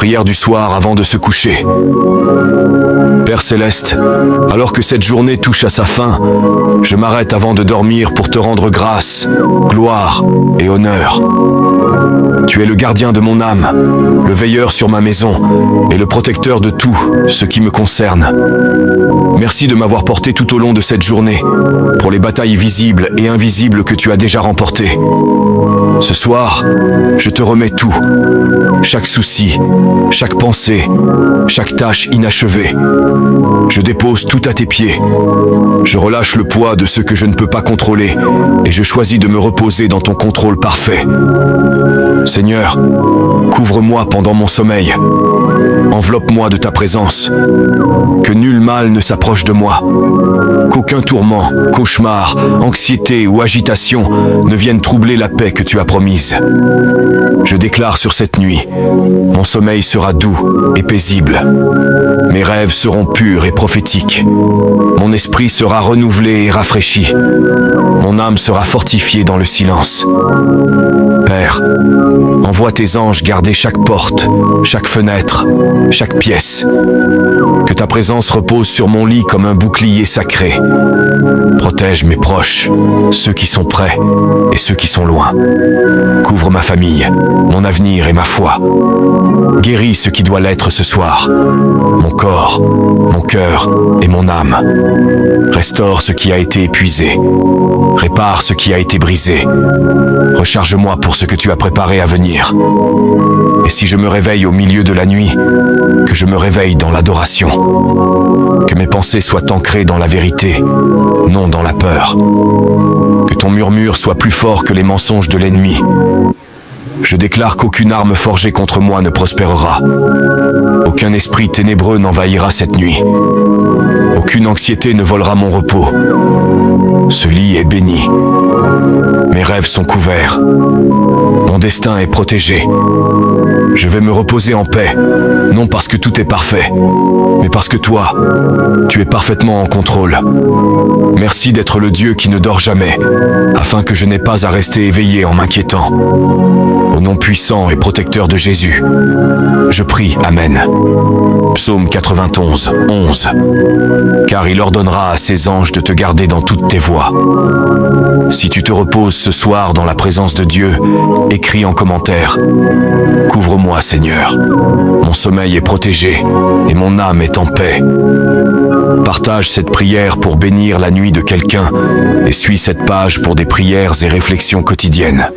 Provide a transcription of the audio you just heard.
Prière du soir avant de se coucher. Père Céleste, alors que cette journée touche à sa fin, je m'arrête avant de dormir pour te rendre grâce, gloire et honneur. Tu es le gardien de mon âme, le veilleur sur ma maison et le protecteur de tout ce qui me concerne. Merci de m'avoir porté tout au long de cette journée, pour les batailles visibles et invisibles que tu as déjà remportées. Ce soir, je te remets tout, chaque souci, chaque pensée, chaque tâche inachevée. Je dépose tout à tes pieds. Je relâche le poids de ce que je ne peux pas contrôler et je choisis de me reposer dans ton contrôle parfait. Seigneur, couvre-moi pendant mon sommeil. Enveloppe-moi de ta présence. Que nul mal ne s'approche de moi. Qu'aucun tourment, cauchemar, anxiété ou agitation ne viennent troubler la paix que tu as promise. Je déclare sur cette nuit, mon sommeil sera doux et paisible. Mes rêves seront purs et prophétiques. Mon esprit sera renouvelé et rafraîchi. Mon âme sera fortifiée dans le silence. Père, envoie tes anges garder chaque porte, chaque fenêtre, chaque pièce. Que ta présence repose sur mon lit comme un bouclier sacré. Protège mes proches, ceux qui sont près et ceux qui sont loin. Couvre ma famille, mon avenir et ma foi. Guéris ce qui doit l'être ce soir. Mon corps, mon cœur et mon âme. Restaure ce qui a été épuisé. Répare ce qui a été brisé. Recharge-moi pour ce que tu as préparé à venir. Et si je me réveille au milieu de la nuit, que je me réveille dans l'adoration. Que mes pensées soient ancrées dans la vérité, non dans la peur. Que ton murmure soit plus fort que les mensonges de l'ennemi. Je déclare qu'aucune arme forgée contre moi ne prospérera. Aucun esprit ténébreux n'envahira cette nuit. Aucune anxiété ne volera mon repos. Ce lit est béni. Mes rêves sont couverts. Mon destin est protégé. Je vais me reposer en paix, non parce que tout est parfait, mais parce que toi, tu es parfaitement en contrôle. Merci d'être le Dieu qui ne dort jamais, afin que je n'ai pas à rester éveillé en m'inquiétant. Au nom puissant et protecteur de Jésus, je prie, Amen. Psaume 91, 11. Car il ordonnera à ses anges de te garder dans toutes tes voies. Si tu te reposes ce soir dans la présence de Dieu, écris en commentaire « Couvre-moi, Seigneur. Mon sommeil est protégé et mon âme est en paix. » Partage cette prière pour bénir la nuit de quelqu'un et suis cette page pour des prières et réflexions quotidiennes.